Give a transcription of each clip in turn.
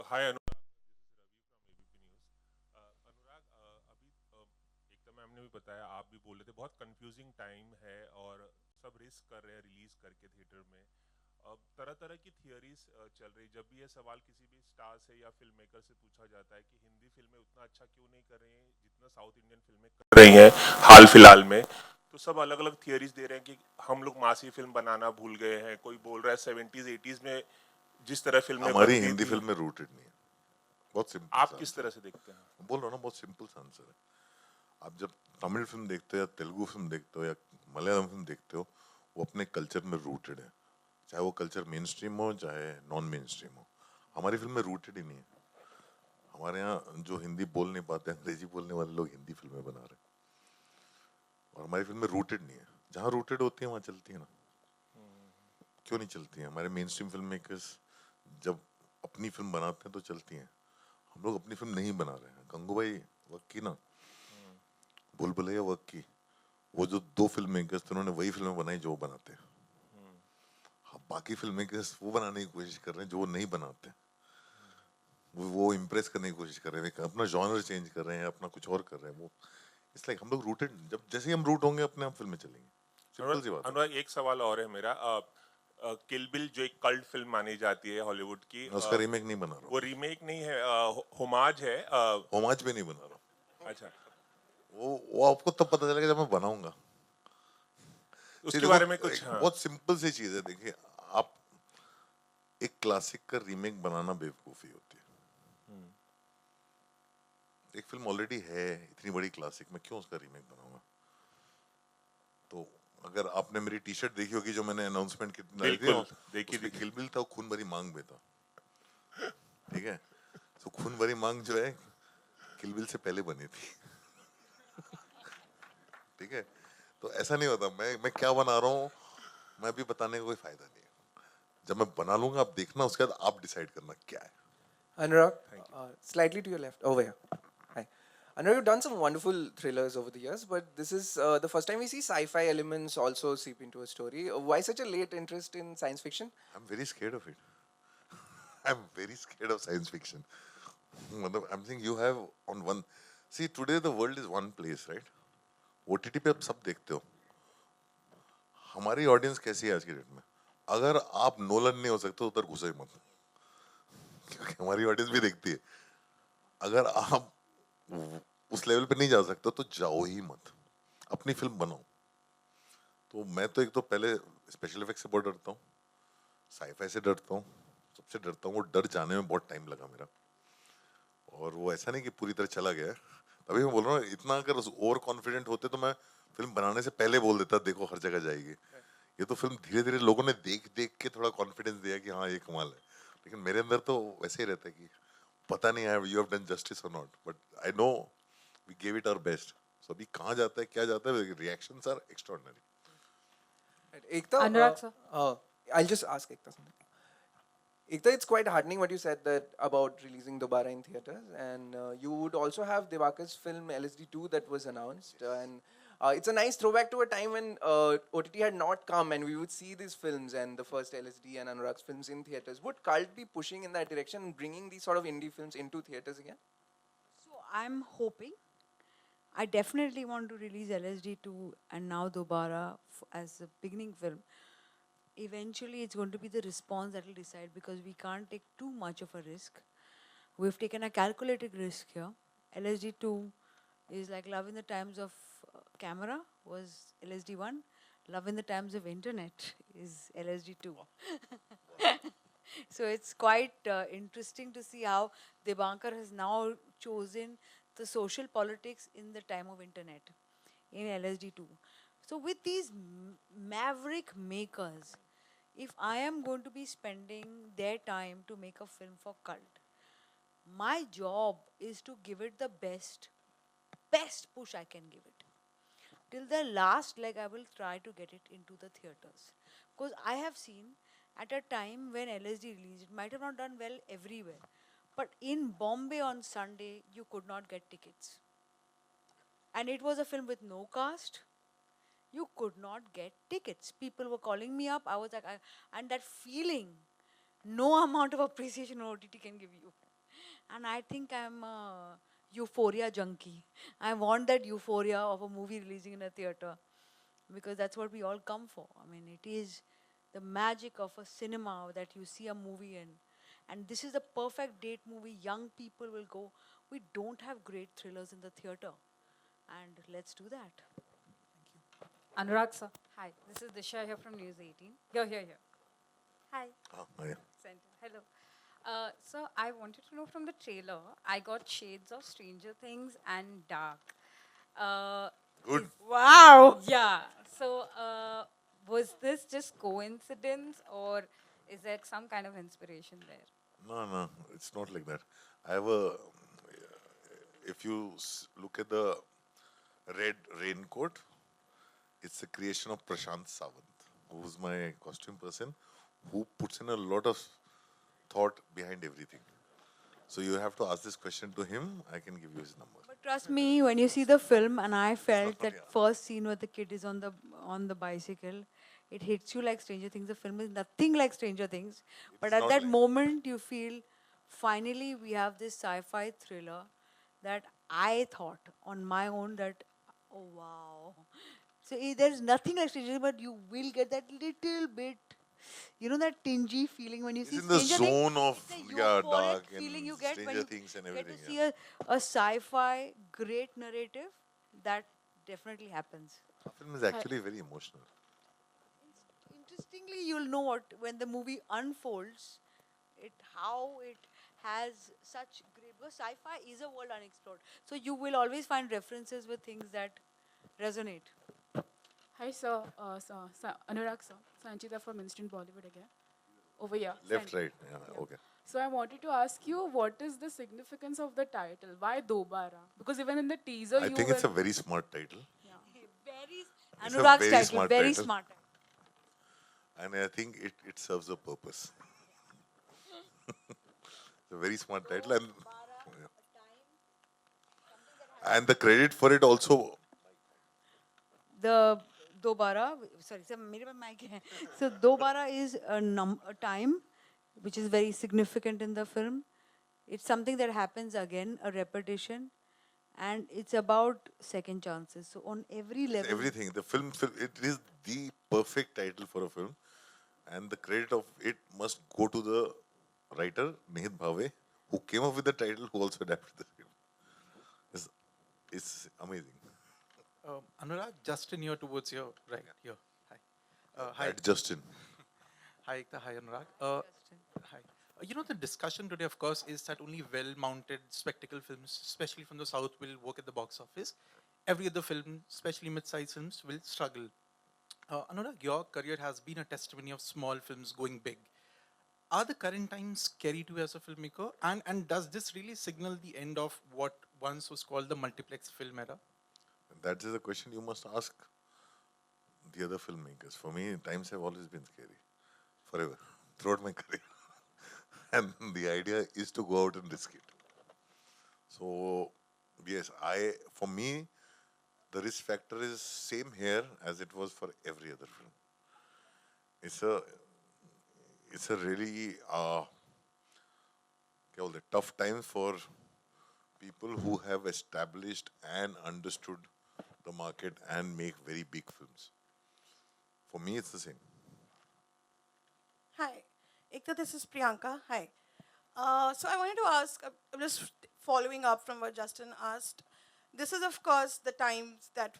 हाय अनुराग, अनुराग, अभी एकता मैम ने भी बताया, आप भी बोल रहे थे, बहुत कंफ्यूजिंग टाइम है और सब रिस्क कर रहे हैं रिलीज करके थिएटर में। अब तरह तरह की थियरीज चल रही। जब भी ये सवाल किसी भी स्टार से या फिल्म मेकर से पूछा जाता है कि हिंदी फिल्में उतना अच्छा क्यों नहीं कर रही हैं जितना साउथ इंडियन फिल्में कर रही हैं हाल फिलहाल में, तो सब अलग अलग थियरीज दे रहे हैं कि हम लोग मासी फिल्म बनाना भूल गए हैं। कोई बोल रहा है 70s 80s में जिस तरह फिल्में हमारी बनती हिंदी थी। फिल्म में रूटेड नहीं है। बहुत सिंपल आप सा किस आंसर तरह है। से देखते हैं? बोल रहा हूँ ना, बहुत सिंपल सा आंसर है। आप जब तमिल फिल्म देखते हो या तेलुगु फिल्म देखते हो या मलयालम फिल्म देखते हो, वो अपने कल्चर में रूटेड है। चाहे वो कल्चर मेन स्ट्रीम हो चाहे नॉन मेन स्ट्रीम हो, हमारी फिल्म में रूटेड ही नहीं है। हमारे यहाँ जो हिंदी बोल नहीं पाते, अंग्रेजी बोलने वाले लोग हिंदी फिल्में बना रहे हैं, और हमारी फिल्म में रूटेड नहीं है। जहाँ रूटेड होती है वहाँ चलती है ना। क्यों नहीं चलती है? हमारे मेन स्ट्रीम फिल्म मेकर्स जब अपनी फिल्म बनाते हैं तो चलती हैं। हम लोग अपनी फिल्म नहीं बना रहे हैं। गंगूबाई वर्क की ना, भूल भुलैया वर्क की, वो जो दो फिल्म मेकर्स थे उन्होंने वही फिल्में बनाई जो वो बनाते हैं। हाँ, बाकी फिल्म मेकर्स वो बनाने की कोशिश कर रहे हैं जो वो नहीं बनाते। वो इम्प्रेस करने की कोशिश कर रहे हैं, अपना जॉनर चेंज कर रहे हैं, अपना कुछ और कर रहे हैं। वो इसलिए हम लोग रूटेड, जब जैसे ही हम रूट होंगे अपने आप फिल्में चलेंगी। सिंपल अनुराग, सी बात है। अनुराग, एक सवाल और है मेरा। किल बिल जो एक कल्ट फिल्म मानी जाती है हॉलीवुड की, मैं उसका रीमेक नहीं बना रहा हूँ। वो रीमेक नहीं है, होमाज है। होमाज भी नहीं बना रहा हूँ। अच्छा, वो आपको तब पता चलेगा जब मैं बनाऊंगा। सी उसके देखो, बारे में कुछ। एक हाँ। बहुत सिंपल सी चीज है। देखिए, आप एक क्लासिक का रीमेक बनाना बेवकूफी होती है। एक फिल्म ऑलरेडी है इतनी बड़ी क्लासिक में, क्यों उसका रीमेक बनाऊंगा? तो अगर आपने मेरी टी शर्ट देखी होगी जो मैंने अनाउंसमेंट की डाली थी, बिल्कुल, देखी उसमें देखी। किल बिल था, खून भरी मांग में था। ठीक है, तो खून भरी मांग जो है किल बिल से पहले बनी थी। ठीक है, तो ऐसा नहीं होता। मैं क्या बना रहा हूँ मैं भी बताने का कोई फायदा नहीं है। जब मैं बना लूंगा आप देखना, उसके बाद आप डिसाइड करना क्या है। Anurag, thank you. slightly to your left, over here. Hi. Anurag, you've done some wonderful thrillers over the years, but this is the first time we see sci-fi elements also seep into a story. Why such a late interest in science fiction? I'm very scared of it. I'm very scared of science fiction. मतलब I'm saying you have on one. See, today the world is one place, right? OTT पे आप सब देखते हो। हमारी audience कैसी है आज की डेट में? अगर आप नोलन नहीं हो सकते तो उधर घुसे ही मत, क्योंकि हमारी ऑडियंस भी देखती है। अगर आप उस लेवल पे नहीं जा सकते तो जाओ ही मत, अपनी फिल्म बनाओ। तो मैं तो एक तो पहले स्पेशल इफेक्ट से बहुत डरता हूँ, साईफाई से डरता हूँ, सबसे डरता हूँ। वो डर जाने में बहुत टाइम लगा मेरा, और वो ऐसा नहीं कि पूरी तरह चला गया है। तभी मैं बोल रहा हूँ, इतना अगर ओवर कॉन्फिडेंट होते तो मैं फिल्म बनाने से पहले बोल देता देखो हर जगह जाएगी। ये तो फिल्म धीरे धीरे लोगों ने देख देख के थोड़ा कॉन्फिडेंस दिया कि हाँ ये कमाल है। लेकिन मेरे अंदर तो वैसे ही रहता है कि पता नहीं है यू हैव डन जस्टिस और not, but I know we gave it our best. So अभी कहाँ जाता है क्या जाता है, reactions are extraordinary. Right. Ekta, Anurag sir. I'll just ask Ekta something. Ekta, it's quite heartening what you said that about releasing the Baaraa in theaters, and you would also have Devakar's film LSD 2 that was announced, and it's a nice throwback to a time when OTT had not come, and we would see these films and the first LSD and Anurag's films in theaters. Would Cult be pushing in that direction and bringing these sort of indie films into theaters again? So I'm hoping. I definitely want to release LSD 2 and now Dobara as a beginning film. Eventually, it's going to be the response that will decide because we can't take too much of a risk. We've taken a calculated risk here. LSD 2 is like Love in the Times of Camera was LSD 1. Love in the Times of Internet is LSD 2. So it's quite interesting to see how Debankar has now chosen the social politics in the time of internet in LSD 2. So with these maverick makers, if I am going to be spending their time to make a film for cult, my job is to give it the best push I can give it. Till the last leg, I will try to get it into the theaters. Because I have seen at a time when LSD released, it might have not done well everywhere. But in Bombay on Sunday, you could not get tickets. And it was a film with no cast. You could not get tickets. People were calling me up. I was like, and that feeling, no amount of appreciation on OTT can give you. And I think I'm a euphoria junkie. I want that euphoria of a movie releasing in a theater because that's what we all come for. I mean, it is the magic of a cinema that you see a movie in. And this is the perfect date movie. Young people will go. We don't have great thrillers in the theater. And let's do that. Anurag sir. Hi, this is Disha here from News 18. Here. Hi. Oh, yeah. Center. Hello. So I wanted to know from the trailer, I got shades of Stranger Things and Dark. Uh, Good. Wow. Yeah. So was this just coincidence or is there some kind of inspiration there? No, it's not like that. I have a. If you look at the red raincoat, it's a creation of Prashant Sawant, who's my costume person, who puts in a lot of thought behind everything. So you have to ask this question to him. I can give you his number. But trust me, when you see the film, and I felt that yeah. first scene where the kid is on the bicycle, it hits you like Stranger Things. The film is nothing like Stranger Things, but is at not that like- moment, you feel finally we have this sci-fi thriller that I thought on my own that oh wow. So there's nothing like Stranger Things, but you will get that little bit. You know that tingy feeling when you It's see in the Stranger Things? zone of It's a yeah, euphoric dark feeling and you get when Stranger you Things and get everything. to see Yeah. a sci-fi great narrative. That definitely happens. The film is actually very emotional. Interestingly, you'll know what when the movie unfolds, it how it has such great because sci-fi is a world unexplored. So you will always find references with things that resonate. Hi, sir. Anurag, sir. Sanchita from Instant Bollywood again. Over here. Left, Sanchita. right. Yeah, okay. So I wanted to ask you, what is the significance of the title? Why Dobara? Because even in the teaser, I you think were... it's a very smart title. Very It's a Anurag's very title, smart very title. smart. And I think it serves a purpose. It's a very smart title. And the credit for it also, The Dobara, sorry, sir, मेरे पास mic है. So Dobara is a time which is very significant in the film. It's something that happens again, a repetition, and it's about second chances. So on every level, everything. The it is the perfect title for a film. And the credit of it must go to the writer, Nihit Bhave, who came up with the title, who also adapted the film. It's amazing. Anurag, Justin here towards your right here. Hi. Hi. At Justin. Hi, Ekta. Hi, Anurag. Hi. You know, the discussion today, of course, is that only well-mounted spectacle films, especially from the South, will work at the box office. Every other film, especially mid-sized films, will struggle. Anurag, your career has been a testimony of small films going big. Are the current times scary to you as a filmmaker? And does this really signal the end of what once was called the multiplex film era? That is a question you must ask the other filmmakers. For me, times have always been scary. Forever. Throughout my career. And the idea is to go out and risk it. So, yes, for me, the risk factor is same here as it was for every other film. It's a really tough time for people who have established and understood the market and make very big films. For me, it's the same. Hi, Ekta, this is Priyanka. Hi. So I wanted to ask, I'm just following up from what Justin asked. This is, of course, the times that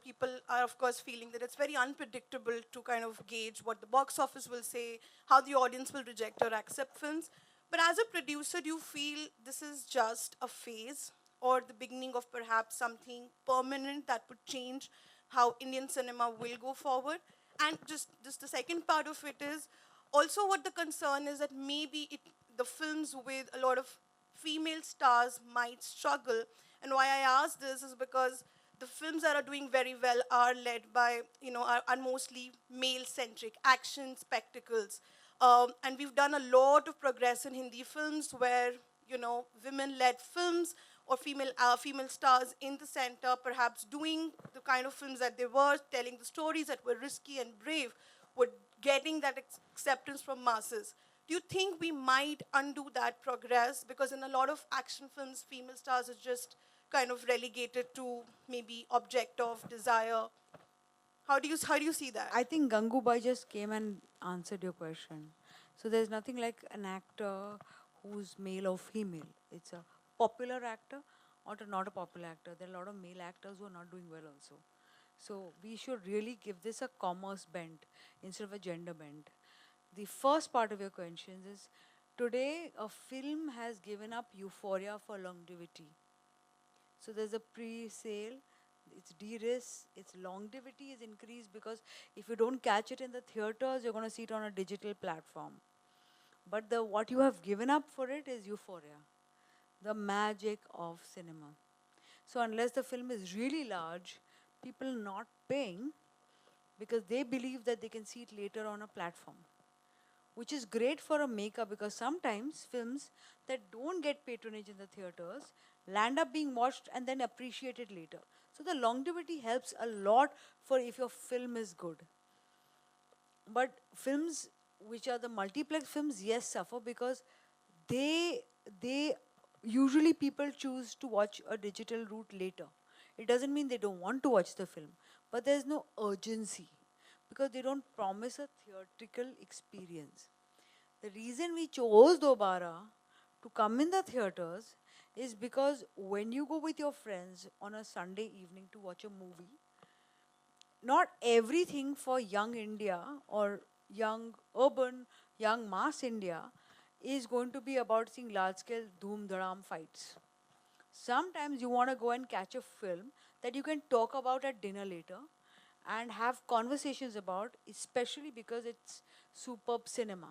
people are, of course, feeling that it's very unpredictable to kind of gauge what the box office will say, how the audience will reject or accept films. But as a producer, do you feel this is just a phase or the beginning of perhaps something permanent that would change how Indian cinema will go forward? And just the second part of it is also what the concern is that maybe the films with a lot of female stars might struggle. And why I ask this is because the films that are doing very well are led by, are mostly male-centric action spectacles. And we've done a lot of progress in Hindi films where, women-led films or female stars in the center, perhaps doing the kind of films that they were, telling the stories that were risky and brave, were getting that acceptance from masses. Do you think we might undo that progress? Because in a lot of action films, female stars are just kind of relegated to maybe object of desire. How do you see that? I think Gangubai just came and answered your question. So there's nothing like an actor who's male or female. It's a popular actor or not a popular actor. There are a lot of male actors who are not doing well also. So we should really give this a commerce bent instead of a gender bent. The first part of your question is today a film has given up euphoria for longevity. So there's a pre-sale, it's de-risk, its longevity is increased because if you don't catch it in the theaters, you're going to see it on a digital platform. But the what you have given up for it is euphoria, the magic of cinema. So unless the film is really large, people not paying because they believe that they can see it later on a platform, which is great for a maker because sometimes films that don't get patronage in the theaters land up being watched and then appreciated later. So the longevity helps a lot for if your film is good. But films which are the multiplex films, yes, suffer because they usually people choose to watch a digital route later. It doesn't mean they don't want to watch the film, but there's no urgency because they don't promise a theatrical experience. The reason we chose Baaraa to come in the theaters is because when you go with your friends on a Sunday evening to watch a movie, not everything for young India or young urban, young mass India is going to be about seeing large scale dhoom dharam fights. Sometimes you want to go and catch a film that you can talk about at dinner later and have conversations about, especially because it's superb cinema.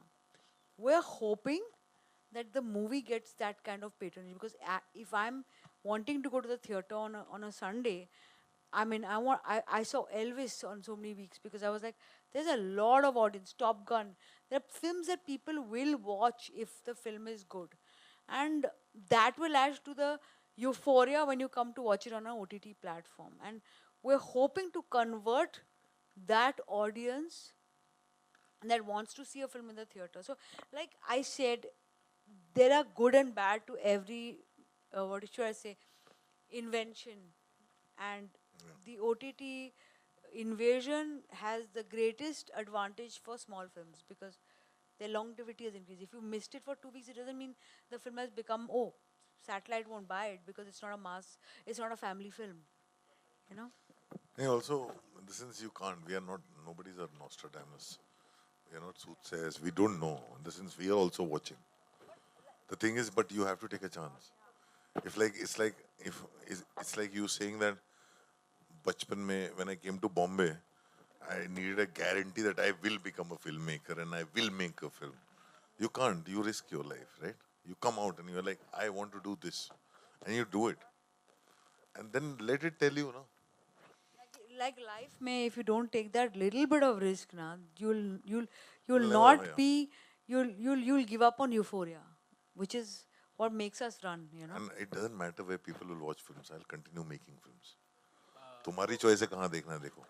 We're hoping that the movie gets that kind of patronage because if I'm wanting to go to the theater on a Sunday, I mean, I saw Elvis on so many weeks because I was like, there's a lot of audience. Top Gun. There are films that people will watch if the film is good, and that will add to the euphoria when you come to watch it on an OTT platform. And we're hoping to convert that audience that wants to see a film in the theater. So, like I said, there are good and bad to every, what should I say, invention. And the OTT invasion has the greatest advantage for small films because their longevity has increased. If you missed it for 2 weeks, it doesn't mean the film has become, oh, satellite won't buy it because it's not a mass, it's not a family film, you know? And also, in the sense you can't, we are not, nobody's a Nostradamus. We are not soothsayers. We don't know. In the sense we are also watching. The thing is, but you have to take a chance. If like, it's like you saying that bachpan mein, when I came to Bombay, I needed a guarantee that I will become a filmmaker and I will make a film. You can't. You risk your life, right? You come out and you're like, I want to do this. And you do it. And then let it tell you, no? Like life may, if you don't take that little bit of risk, na, you'll Never, not yeah. be, you'll give up on euphoria, which is what makes us run, you know? And it doesn't matter where people will watch films. I'll continue making films. तुम्हारी choice है कहाँ देखना है देखो.